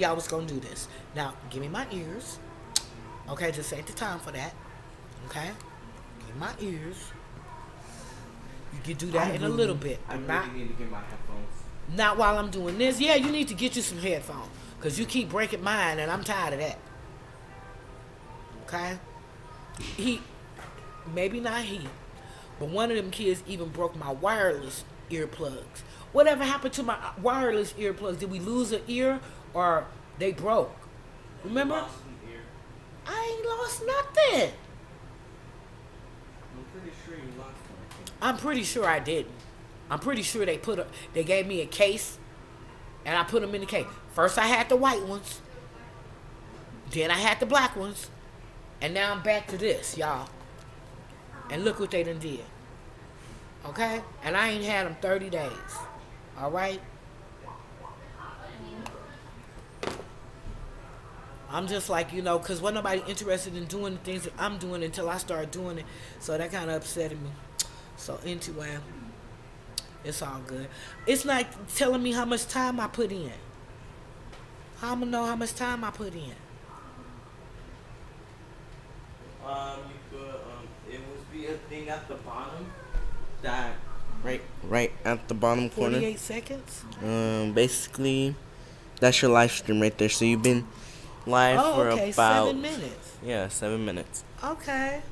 Y'all was gonna do this. Now, give me my ears. Okay, just ain't the time for that. Okay? Give me my ears. You can do that in a little bit. I But really not need to get my headphones. not while I'm doing this. Yeah, you need to get you some headphones. Because you keep breaking mine and I'm tired of that. Okay? Maybe not he, but one of them kids even broke my wireless earplugs. Whatever happened to my wireless earplugs? Did we lose an ear or they broke? Remember? You lost an ear. I ain't lost nothing. I'm pretty sure you lost one. I'm pretty sure I didn't. I'm pretty sure they gave me a case and I put them in the case. First I had the white ones, then I had the black ones, and now I'm back to this, y'all. And look what they done did. Okay? And I ain't had them 30 days. Alright? I'm just like, because wasn't nobody interested in doing the things that I'm doing until I started doing it. So that kind of upsetted me. So anyway, it's all good. It's like telling me how much time I put in. How I'm going to know how much time I put in? You could, it would be a thing at the bottom that, right at the bottom corner. 48 seconds? Basically, that's your live stream right there. So you've been live for okay, about 7 minutes. Yeah, 7 minutes. Okay.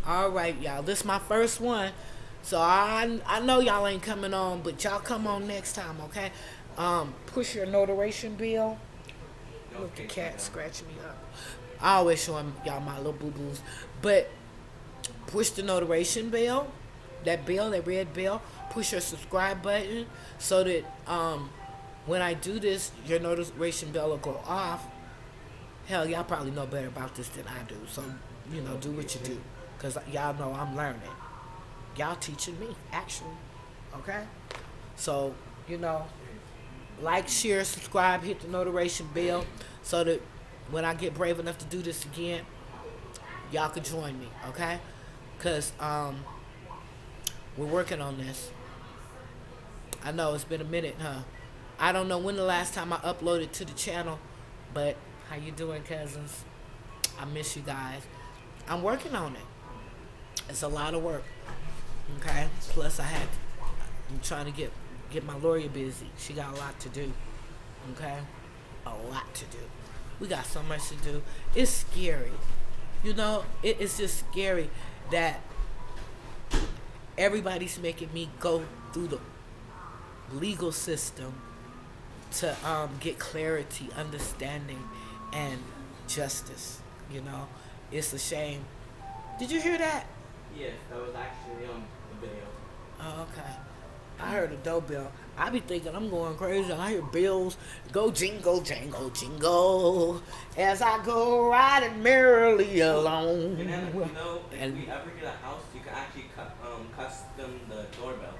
All right, y'all. This is my first one. So I know y'all ain't coming on, but y'all come on next time, okay? Push your notarization bill. Look, the cat scratching me up. I always show y'all my little boo-boos. But push the notification bell, that red bell. Push your subscribe button so that when I do this, your notification bell will go off. Hell, y'all probably know better about this than I do. So, do what you do. Because y'all know I'm learning. Y'all teaching me, actually. Okay? So, like, share, subscribe, hit the notification bell so that when I get brave enough to do this again, y'all could join me, okay? Because we're working on this. I know it's been a minute, huh? I don't know when the last time I uploaded to the channel, but how you doing, cousins? I miss you guys. I'm working on it. It's a lot of work, okay? Plus I'm trying to get my lawyer busy. She got a lot to do, okay? A lot to do. We got so much to do. It's scary. It's just scary that everybody's making me go through the legal system to get clarity, understanding, and justice. It's a shame. Did you hear that? Yes, that was actually on the video. Oh, okay. I heard a doorbell. I be thinking I'm going crazy. I hear bells go jingle, jangle, jingle as I go riding merrily along. And then, if we ever get a house, you can actually custom the doorbell.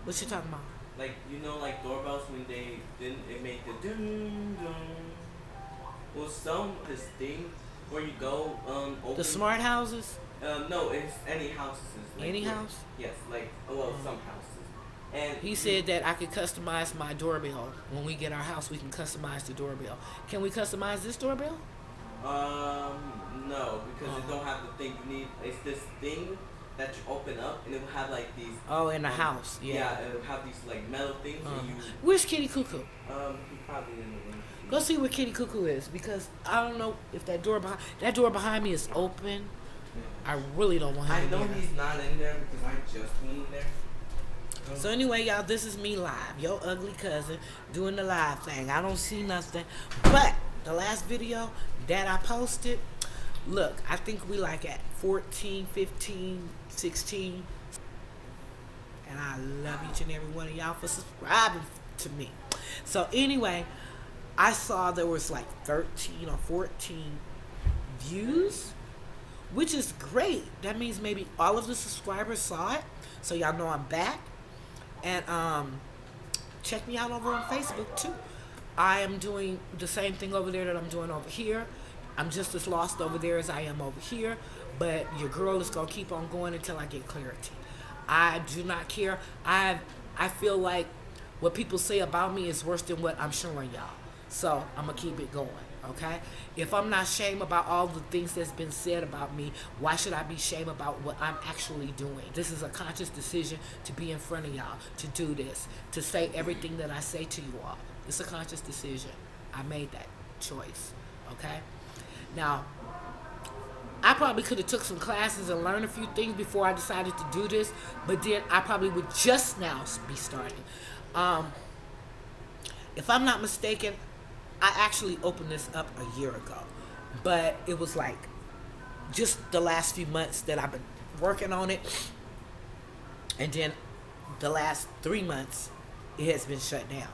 What you talking about? Like, like doorbells when it made the dun dun. Well, this thing where you go open. The smart houses? No, it's any houses. Like, any house? Yes, some houses. And he said that I could customize my doorbell. When we get our house, we can customize the doorbell. Can we customize this doorbell? No, because it don't have the thing you need. It's this thing that you open up, and it will have like these. Oh, in the house, yeah. Yeah, it will have these like metal things. And you. Where's Kitty Cuckoo? He's probably in the room. Go see where Kitty Cuckoo is, because I don't know if that door behind me is open. I really don't want him I in know there. he's not in there because I just went in there. So anyway, y'all, this is me live. Yo ugly cousin doing the live thing. I don't see nothing. But the last video that I posted, look, I think we like at 14, 15, 16. And I love each and every one of y'all for subscribing to me. So anyway, I saw there was like 13 or 14 views, which is great. That means maybe all of the subscribers saw it. So y'all know I'm back. And check me out over on Facebook too. I am doing the same thing over there that I'm doing over here. I'm just as lost over there as I am over here. But your girl is going to keep on going until I get clarity. I do not care. I feel like what people say about me is worse than what I'm showing y'all. So I'm gonna keep it going, okay? If I'm not ashamed about all the things that's been said about me, why should I be ashamed about what I'm actually doing? This is a conscious decision to be in front of y'all, to do this, to say everything that I say to you all. It's a conscious decision. I made that choice, okay? Now, I probably could have took some classes and learned a few things before I decided to do this, but then I probably would just now be starting. Um, if I'm not mistaken, I actually opened this up a year ago, but it was like just the last few months that I've been working on it, and then the last 3 months it has been shut down.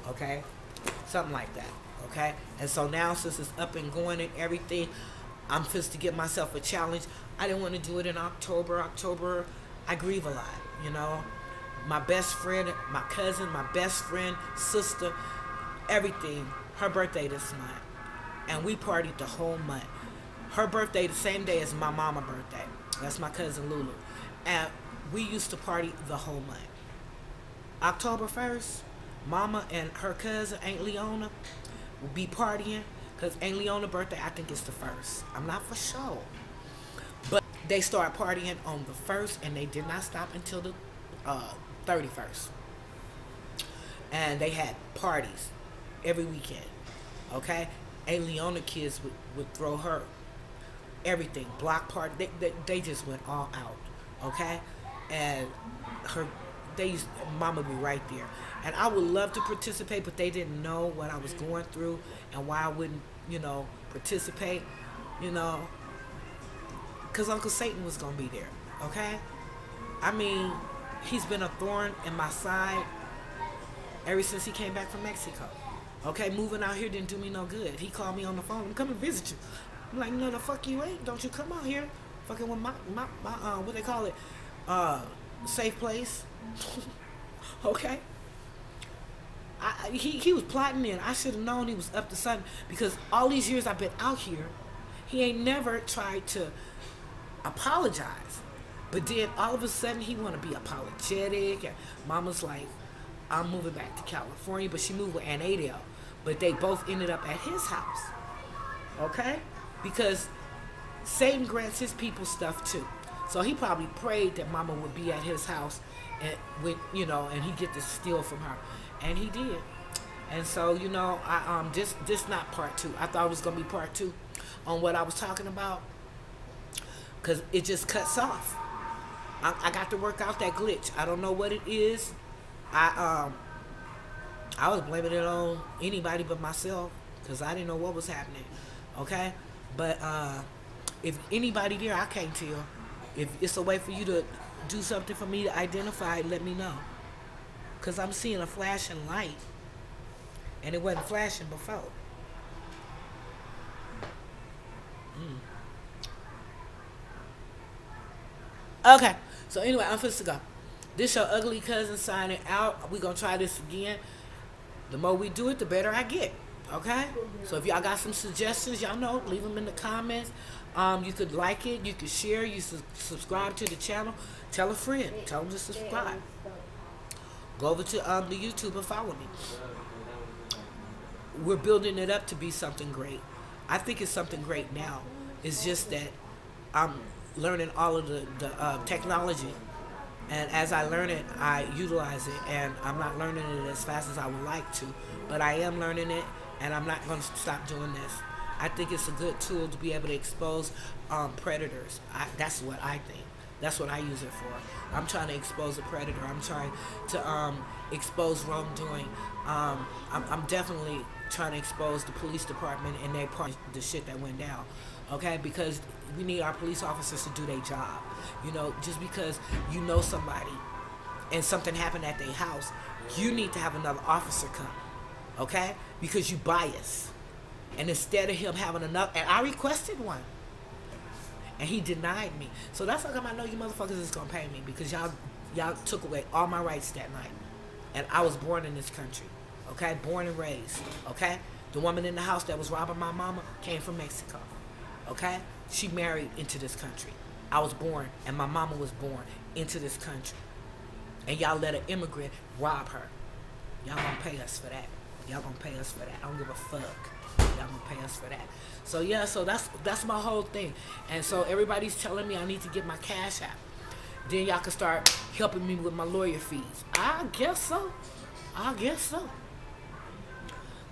Okay, something like that. Okay, and so now since it's up and going and everything, I'm supposed to give myself a challenge. I didn't want to do it in October. October, I grieve a lot. You know, my best friend, my cousin, my best friend, sister, everything. Her birthday this month, and we partied the whole month. Her birthday the same day as my mama's birthday. That's my cousin Lulu, and we used to party the whole month. October 1st, Mama and her cousin Aunt Leona will be partying because Aunt Leona's birthday I think is the 1st. I'm not for sure, but they start partying on the 1st, and they did not stop until the 31st, and they had parties every weekend. Okay, Aunt Leona kids would throw her everything, block party. They just went all out. Okay, and her Mama be right there, and I would love to participate, but they didn't know what I was going through and why I wouldn't, participate, because Uncle Satan was gonna be there. Okay, I mean, he's been a thorn in my side ever since he came back from Mexico. Okay, moving out here didn't do me no good. He called me on the phone, I'm coming to visit you. I'm like, no, the fuck you ain't. Don't you come out here. Fucking with my what they call it, safe place. Okay. He was plotting in. I should have known he was up to something, because all these years I've been out here, he ain't never tried to apologize. But then all of a sudden he want to be apologetic, and Mama's like, I'm moving back to California, but she moved with Aunt Adele. But they both ended up at his house. Okay? Because Satan grants his people stuff too. So he probably prayed that Mama would be at his house and and he get to steal from her. And he did. And so, I this not part 2. I thought it was gonna be part 2 on what I was talking about, because it just cuts off. I got to work out that glitch. I don't know what it is. I was blaming it on anybody but myself, because I didn't know what was happening. Okay, but if anybody there, I can't tell. If it's a way for you to do something for me to identify, let me know, because I'm seeing a flashing light, and it wasn't flashing before. Okay, so anyway, I'm supposed to go. This your ugly cousin signing out. We're going to try this again. The more we do it, the better I get. Okay? So if y'all got some suggestions, y'all know, leave them in the comments. You could like it. You could share. You subscribe to the channel. Tell a friend. Tell them to subscribe. Go over to the YouTube and follow me. We're building it up to be something great. I think it's something great now. It's just that I'm learning all of the technology. And as I learn it, I utilize it, and I'm not learning it as fast as I would like to, but I am learning it, and I'm not going to stop doing this. I think it's a good tool to be able to expose predators. That's what I think. That's what I use it for. I'm trying to expose a predator. I'm trying to expose wrongdoing. I'm definitely trying to expose the police department and their part of the shit that went down. Okay, because we need our police officers to do their job. Just because you know somebody and something happened at their house, you need to have another officer come. Okay, because you bias. And instead of him having another, and I requested one, and he denied me. So that's how come I know you motherfuckers is gonna pay me, because y'all took away all my rights that night. And I was born in this country. Okay, born and raised. Okay, the woman in the house that was robbing my mama came from Mexico. Okay, she married into this country. I was born, and my mama was born into this country. And y'all let an immigrant rob her. Y'all gonna pay us for that. Y'all gonna pay us for that. I don't give a fuck. Y'all gonna pay us for that. So yeah, so that's my whole thing. And so everybody's telling me I need to get my cash out. Then y'all can start helping me with my lawyer fees. I guess so. I guess so.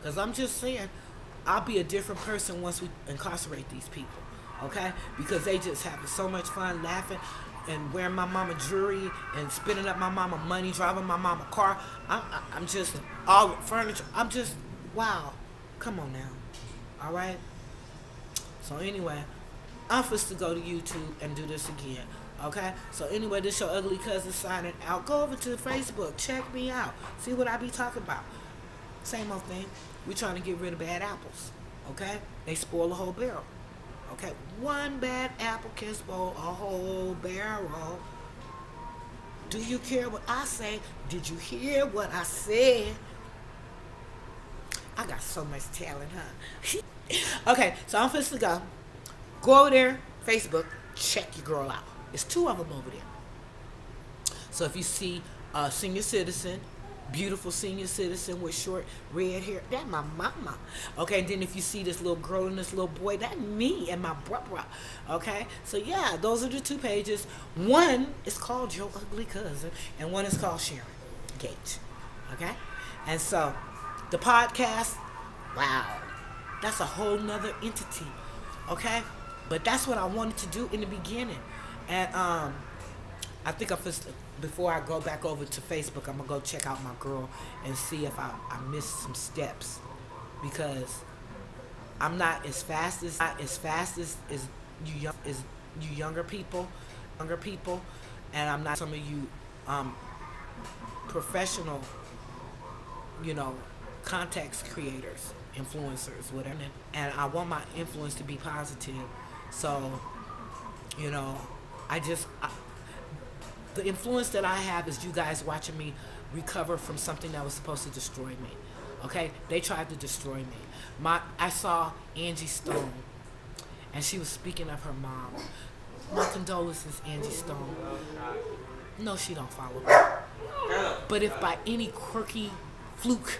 Cause I'm just saying, I'll be a different person once we incarcerate these people. Okay? Because they just having so much fun laughing and wearing my mama jewelry and spending up my mama money, driving my mama car. I'm just all furniture. I'm just wow. Come on now. All right. So anyway, I'm supposed to go to YouTube and do this again. Okay? So anyway, this your ugly cousin signing out. Go over to Facebook. Check me out. See what I be talking about. Same old thing. We trying to get rid of bad apples. Okay? They spoil a whole barrel. Okay? One bad apple can spoil a whole barrel. Do you care what I say? Did you hear what I said? I got so much talent, huh? Okay, so I'm supposed to go. Go over there, Facebook, check your girl out. There's 2 of them over there. So if you see a senior citizen, beautiful senior citizen with short red hair, that's my mama. Okay, and then if you see this little girl and this little boy, that's me and my brother. Okay, so yeah, those are the 2 pages. One is called Your Ugly Cousin, and one is called Sharon Gage. Okay, and so the podcast, wow, that's a whole nother entity. Okay, but that's what I wanted to do in the beginning. And I think before I go back over to Facebook, I'm gonna go check out my girl and see if I missed some steps, because I'm not as fast as you younger people, and I'm not some of you professional, contacts creators, influencers, whatever. And I want my influence to be positive. So, the influence that I have is you guys watching me recover from something that was supposed to destroy me. Okay? They tried to destroy me. I saw Angie Stone, and she was speaking of her mom. My condolences, Angie Stone. No, she don't follow me. But if by any quirky fluke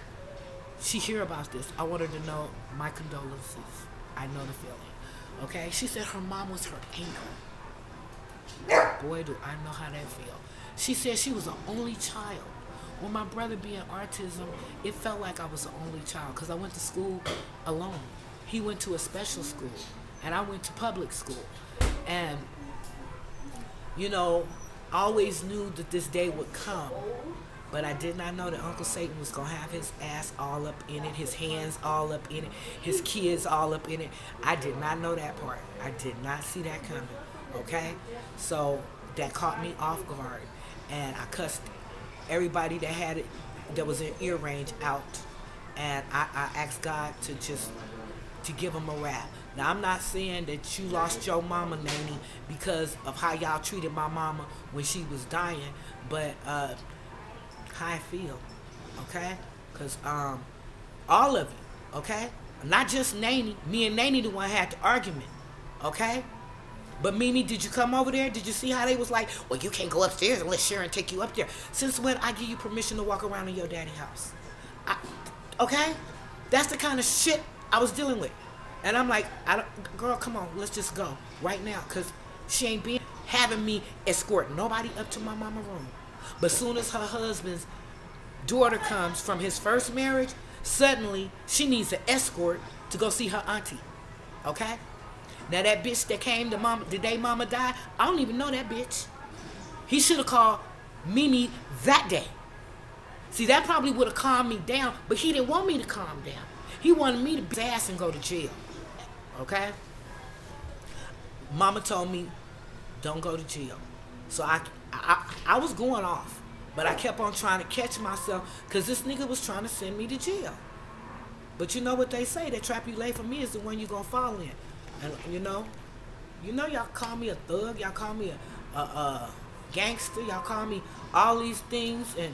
she hear about this, I want her to know my condolences. I know the feeling. Okay? She said her mom was her anchor. Boy, do I know how that feel. She said she was an only child. With my brother being autism, it felt like I was the only child because I went to school alone. He went to a special school, and I went to public school. And, I always knew that this day would come, but I did not know that Uncle Satan was going to have his ass all up in it, his hands all up in it, his kids all up in it. I did not know that part. I did not see that coming. Okay? So that caught me off guard, and I cussed everybody that had it, that was in ear range, out, and I asked God to give them a rap. Now, I'm not saying that you lost your mama, Nanny, because of how y'all treated my mama when she was dying, but how I feel, okay? Because all of you, okay? Not just Nanny. Me and Nanny the one had the argument, okay? But Mimi, did you come over there? Did you see how they was like, well, you can't go upstairs unless Sharon take you up there? Since when I give you permission to walk around in your daddy's house? Okay? That's the kind of shit I was dealing with. And I'm like, girl, come on, let's just go right now. Because she ain't been having me escort nobody up to my mama room. But soon as her husband's daughter comes from his first marriage, suddenly she needs an escort to go see her auntie. Okay? Now that bitch that came to mama the day mama died, I don't even know that bitch. He should have called Mimi that day. See, that probably would have calmed me down, but he didn't want me to calm down. He wanted me to beat his ass and go to jail. Okay? Mama told me, don't go to jail. So I was going off, but I kept on trying to catch myself because this nigga was trying to send me to jail. But you know what they say, that trap you lay for me is the one you're going to fall in. And y'all call me a thug, y'all call me a gangster, y'all call me all these things, and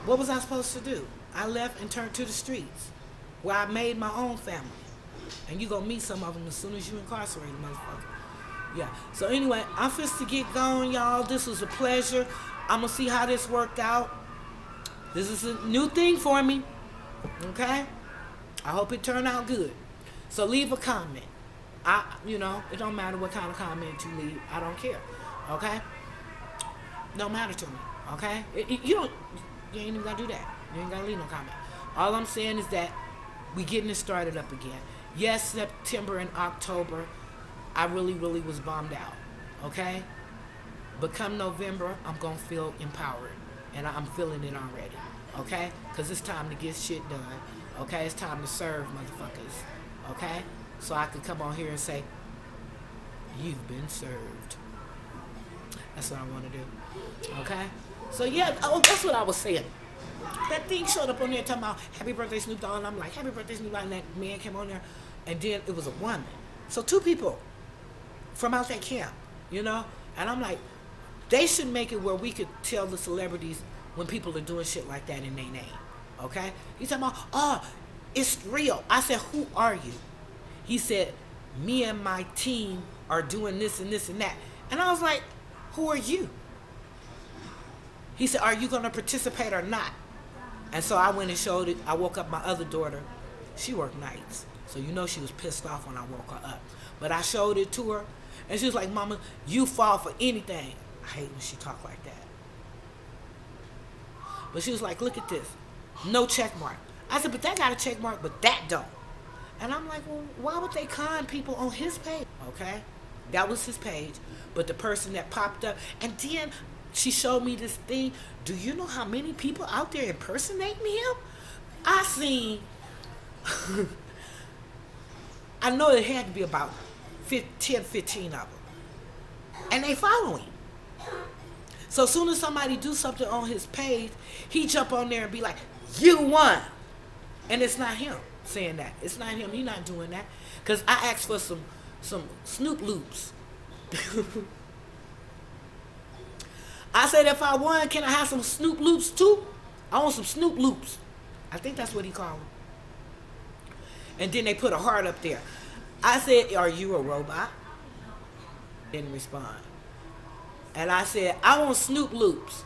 what was I supposed to do? I left and turned to the streets, where I made my own family. And you gonna meet some of them as soon as you incarcerate, motherfucker. Yeah, so anyway, I'm fixed to get going, y'all. This was a pleasure. I'm gonna see how this worked out. This is a new thing for me. Okay? I hope it turned out good. So leave a comment. It don't matter what kind of comment you leave. I don't care. Okay? Don't matter to me. Okay? You ain't even gotta do that. You ain't gotta leave no comment. All I'm saying is that we getting it started up again. Yes, September and October, I really, really was bummed out. Okay? But come November, I'm gonna feel empowered. And I'm feeling it already. Okay? Because it's time to get shit done. Okay? It's time to serve motherfuckers. Okay? So I could come on here and say, you've been served. That's what I want to do. Okay? So yeah, that's what I was saying. That thing showed up on there talking about happy birthday Snoop Dogg, and I'm like, happy birthday Snoop Dogg, and that man came on there, and then it was a woman. So two people from out that camp, and I'm like, they should make it where we could tell the celebrities when people are doing shit like that in their name. Okay? He's talking about, it's real. I said, who are you? He said, me and my team are doing this and this and that. And I was like, who are you? He said, are you going to participate or not? And so I went and showed it. I woke up my other daughter. She worked nights. So she was pissed off when I woke her up. But I showed it to her. And she was like, Mama, you fall for anything. I hate when she talk like that. But she was like, look at this. No check mark. I said, but that got a check mark, but that don't. And I'm like, well, why would they con people on his page? Okay? That was his page. But the person that popped up, and then she showed me this thing. Do you know how many people out there impersonating him? I seen, I know it had to be about 10, 15 of them. And they follow him. So as soon as somebody do something on his page, he jump on there and be like, you won. And it's not him saying that. It's not him. He's not doing that. Because I asked for some Snoop Loops. I said, if I won, can I have some Snoop Loops too? I want some Snoop Loops. I think that's what he called them. And then they put a heart up there. I said, are you a robot? Didn't respond. And I said, I want Snoop Loops.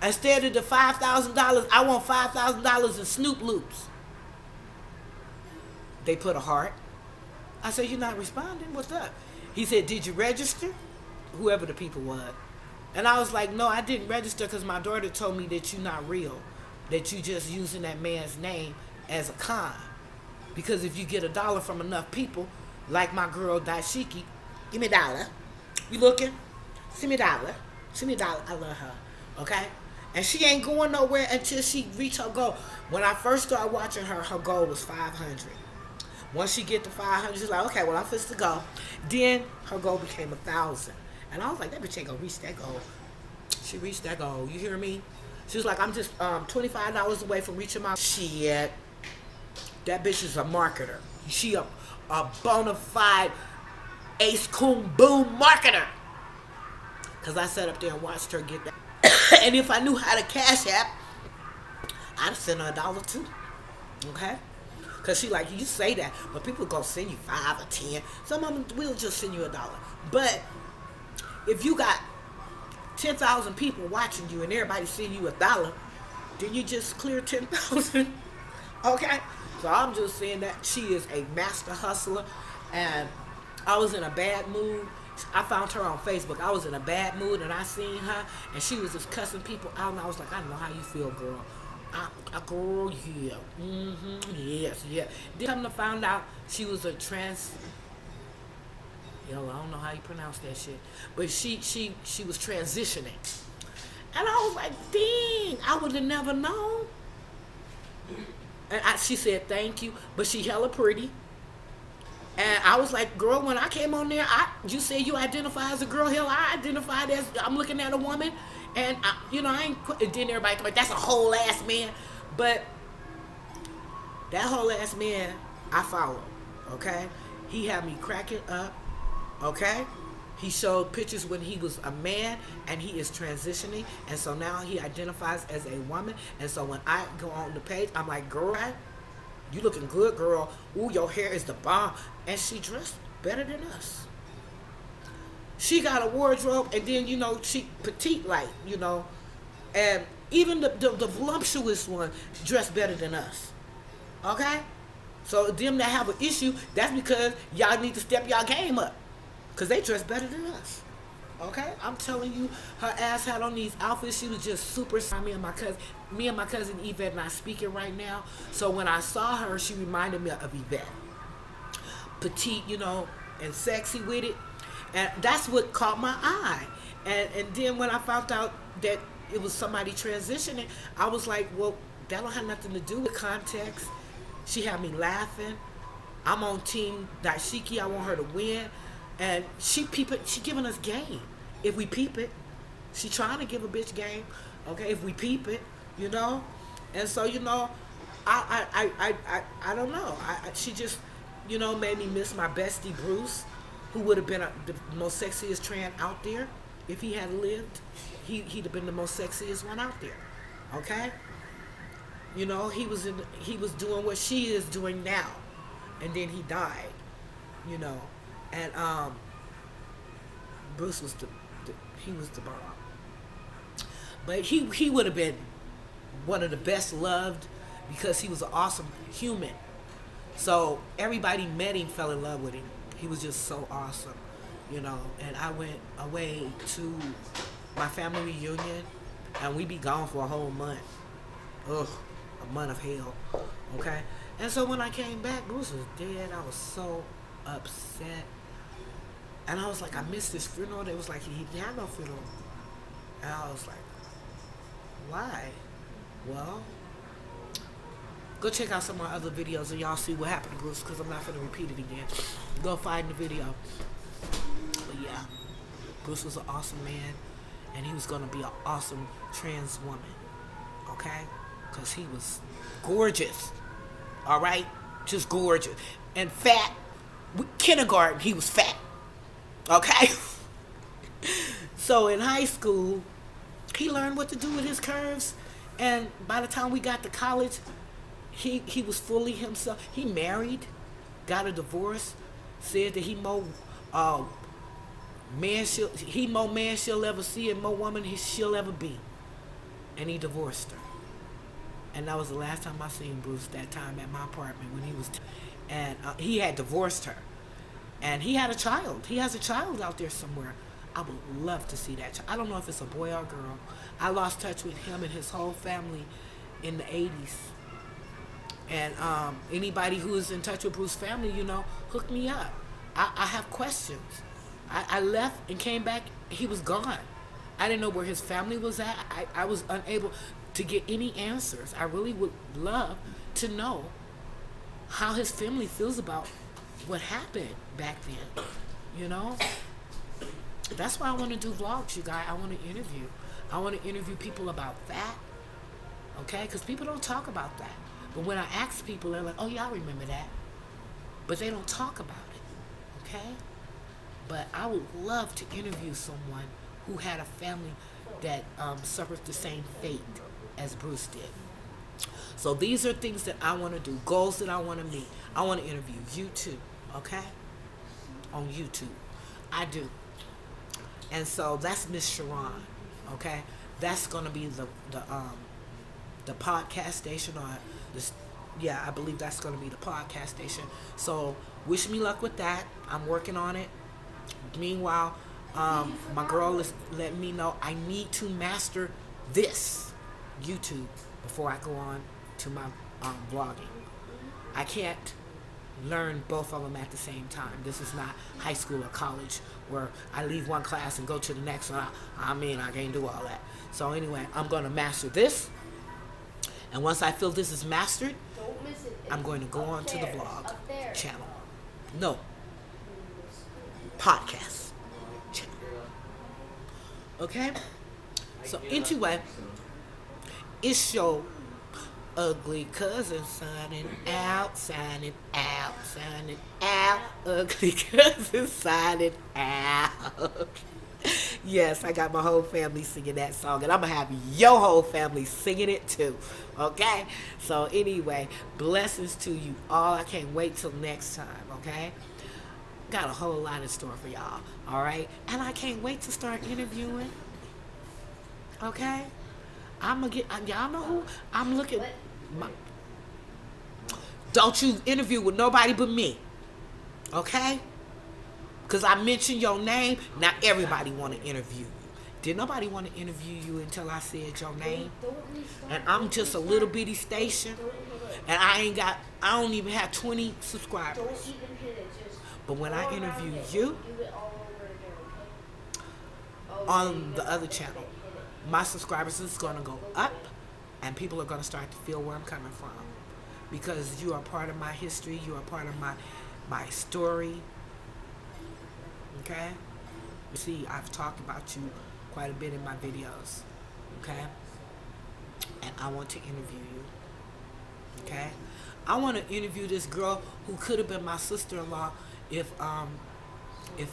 Instead of the $5,000, I want $5,000 in Snoop Loops. They put a heart. I said, you're not responding? What's up? He said, did you register? Whoever the people was. And I was like, no, I didn't register because my daughter told me that you're not real. That you just using that man's name as a con. Because if you get $1 from enough people, like my girl Daishiki, give me $1. You looking? Send me $1. Send me $1. I love her. Okay? And she ain't going nowhere until she reach her goal. When I first started watching her, her goal was 500. Once she get to 500, she's like, okay, well, I'm supposed to go. Then her goal became 1,000. And I was like, that bitch ain't gonna reach that goal. She reached that goal. You hear me? She was like, I'm just $25 away from reaching my shit. That bitch is a marketer. She a bona fide ace coon boom marketer. Because I sat up there and watched her get that. And if I knew how to cash app, I'd send her $1 too. Okay? Because she like, you say that, but people gonna send you 5 or 10. Some of them will just send you $1. But if you got 10,000 people watching you and everybody send you $1, then you just clear 10,000. Okay? So I'm just saying that she is a master hustler. And I was in a bad mood. I found her on Facebook. I was in a bad mood and I seen her and she was just cussing people out and I was like, I know how you feel, girl. Girl, yeah. Yes, yeah. Then come to find out she was a I don't know how you pronounce that shit. But she was transitioning. And I was like, dang, I would have never known. And she said thank you, but she hella pretty. And I was like, girl, when I came on there, you said you identify as a girl. Hell, I identified as, I'm looking at a woman. And, I ain't, then everybody come like, that's a whole ass man. But that whole ass man, I follow, okay? He had me cracking up, okay? He showed pictures when he was a man and he is transitioning. And so now he identifies as a woman. And so when I go on the page, I'm like, girl, you looking good, girl. Ooh, your hair is the bomb. And she dressed better than us. She got a wardrobe, and then, she petite like, and even the voluptuous one dressed better than us. Okay? So them that have an issue, that's because y'all need to step y'all game up. Because they dress better than us. Okay? I'm telling you, her ass had on these outfits. She was just super. Me and my cousin Yvette not speaking right now. So when I saw her, she reminded me of Yvette. Petite, and sexy with it. And that's what caught my eye. And then when I found out that it was somebody transitioning, I was like, well, that don't have nothing to do with context. She had me laughing. I'm on team Daishiki. I want her to win. And she giving us game. If we peep it. She trying to give a bitch game. Okay, if we peep it, And so, I don't know. She just, made me miss my bestie Bruce, who would have been the most sexiest trans out there if he had lived. He'd have been the most sexiest one out there. Okay? He was doing what she is doing now. And then he died. And Bruce was the bomb. But he would have been one of the best loved because he was an awesome human. So everybody met him, fell in love with him. He was just so awesome, And I went away to my family reunion, and we be gone for a whole month. Ugh, a month of hell. Okay? And so when I came back, Bruce was dead. I was so upset. And I was like, I missed his funeral. They was like, he didn't have no funeral. And I was like, why? Well, go check out some of my other videos and y'all see what happened to Bruce, because I'm not going to repeat it again. Go find the video. But yeah, Bruce was an awesome man, and he was going to be an awesome trans woman. Okay? Because he was gorgeous. All right? Just gorgeous. And fat. Kindergarten, he was fat. Okay? So in high school, he learned what to do with his curves. And by the time we got to college, he was fully himself. He married, got a divorce, said that he more man she'll ever see and more woman she'll ever be. And he divorced her. And that was the last time I seen Bruce, that time at my apartment when he was and he had divorced her. And he had a child. He has a child out there somewhere. I would love to see that child. I don't know if it's a boy or a girl. I lost touch with him and his whole family in the 80s. And anybody who is in touch with Bruce's family, hook me up. I have questions. I left and came back. He was gone. I didn't know where his family was at. I was unable to get any answers. I really would love to know how his family feels about what happened back then. That's why I want to do vlogs, you guys. I want to interview. I want to interview people about that. Okay? Because people don't talk about that. But when I ask people, they're like, oh, yeah, I remember that. But they don't talk about it. Okay? But I would love to interview someone who had a family that suffered the same fate as Bruce did. So these are things that I want to do, goals that I want to meet. I want to interview you too, okay? On YouTube. I do. And so that's Miss Sharon, okay? That's going to be the podcast station, or this, yeah, I believe that's going to be the podcast station. So wish me luck with that. I'm working on it. Meanwhile, my girl is letting me know I need to master this YouTube before I go on to my vlogging. I can't learn both of them at the same time. This is not high school or college where I leave one class and go to the next one. I can't do all that. So anyway, I'm going to master this. And once I feel this is mastered, I'm going to go on to the vlog channel. No. Podcast channel. Okay? So anyway, it's your ugly cousin signing out. Ugly cousin signing out. Yes, I got my whole family singing that song, and I'm going to have your whole family singing it too. Okay? So anyway, blessings to you all. I can't wait till next time, okay? Got a whole lot in store for y'all, all right? And I can't wait to start interviewing, okay? I'm going to get, y'all know who? I'm looking, Don't you interview with nobody but me. Okay? Because I mentioned your name. Now everybody want to interview you. Did nobody want to interview you until I said your name? And I'm just a little bitty station. And I don't even have 20 subscribers. But when I interview you on the other channel, my subscribers is going to go up. And people are going to start to feel where I'm coming from. Because you are part of my history. You are part of my story. Okay? You see, I've talked about you quite a bit in my videos. Okay? And I want to interview you. Okay? I want to interview this girl who could have been my sister-in-law if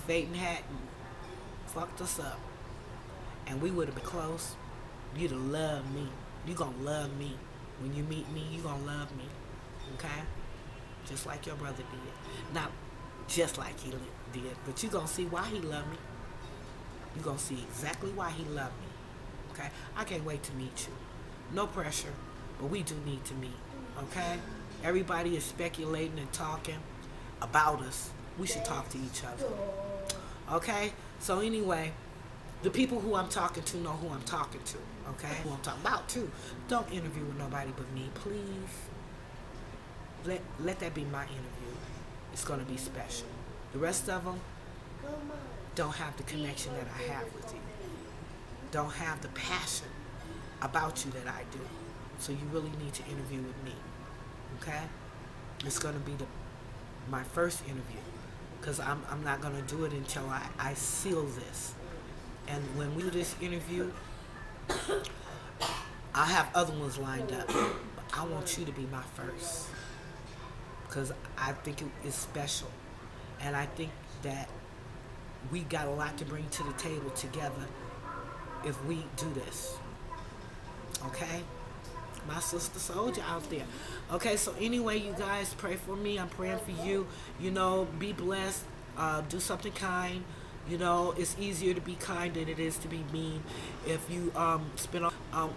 Phaeton hadn't fucked us up. And we would have been close. You'd have loved me. You gonna love me. When you meet me, you gonna love me. Okay? Just like your brother did. Not just like he did, but you gonna see why he loved me. You gonna see exactly why he loved me. Okay? I can't wait to meet you. No pressure, but we do need to meet. Okay? Everybody is speculating and talking about us. We should talk to each other. Okay? So anyway, the people who I'm talking to know who I'm talking to. Okay? Who I'm talking about too. Don't interview with nobody but me, please. Let that be my interview. It's going to be special. The rest of them don't have the connection that I have with you. Don't have the passion about you that I do. So you really need to interview with me. Okay? It's going to be my first interview. Because I'm not going to do it until I seal this. And when we do this interview, I have other ones lined up. But I want you to be my first. Because I think it is special. And I think that we got a lot to bring to the table together if we do this. Okay? My sister soldier out there. Okay, so anyway, you guys pray for me. I'm praying for you. You know, be blessed. Do something kind. You know, it's easier to be kind than it is to be mean. If you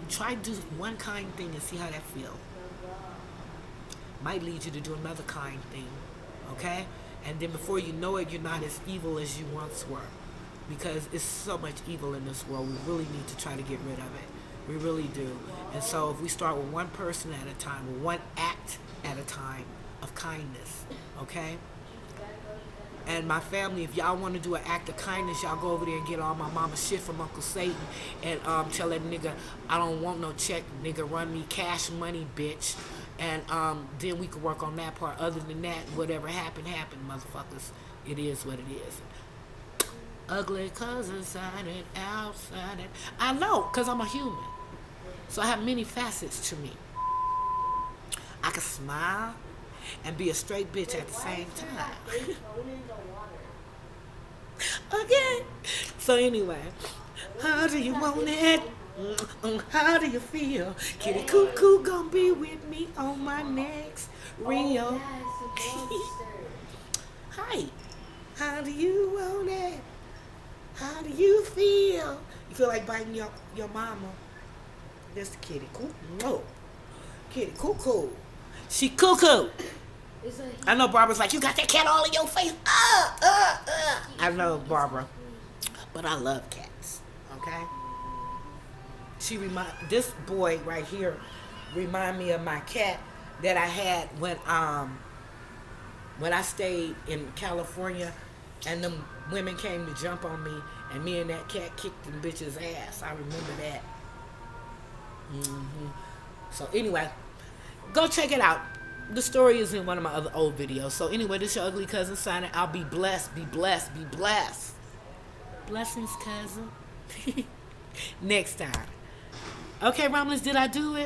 try to do one kind thing and see how that feels. Might lead you to do another kind thing. Okay? And then before you know it, you're not as evil as you once were. Because it's so much evil in this world. We really need to try to get rid of it. We really do. And so if we start with one person at a time, with one act at a time of kindness, okay? And my family, if y'all want to do an act of kindness, y'all go over there and get all my mama shit from Uncle Satan and tell that nigga, I don't want no check, nigga, run me cash money, bitch. And then we can work on that part. Other than that, whatever happened, motherfuckers. It is what it is. Ugly cousin, sign it, outside it. I know, because I'm a human. So I have many facets to me. I can smile and be a straight bitch at the same time. Okay. So anyway, how do you want it? How do you feel? Kitty Cuckoo gonna be with me on my next reel. Hi. How do you want it? How do you feel? You feel like biting your mama? That's the kitty cuckoo. No. Kitty cuckoo. She cuckoo. I know Barbara's like, you got that cat all in your face. I know Barbara. But I love cats. Okay? This boy right here remind me of my cat that I had when I stayed in California and them women came to jump on me and me and that cat kicked them bitches' ass. I remember that. So anyway, go check it out. The story is in one of my other old videos. So anyway, this is your ugly cousin signing. I'll be blessed, be blessed, be blessed. Blessings, cousin. Next time. Okay, Romulus, did I do it?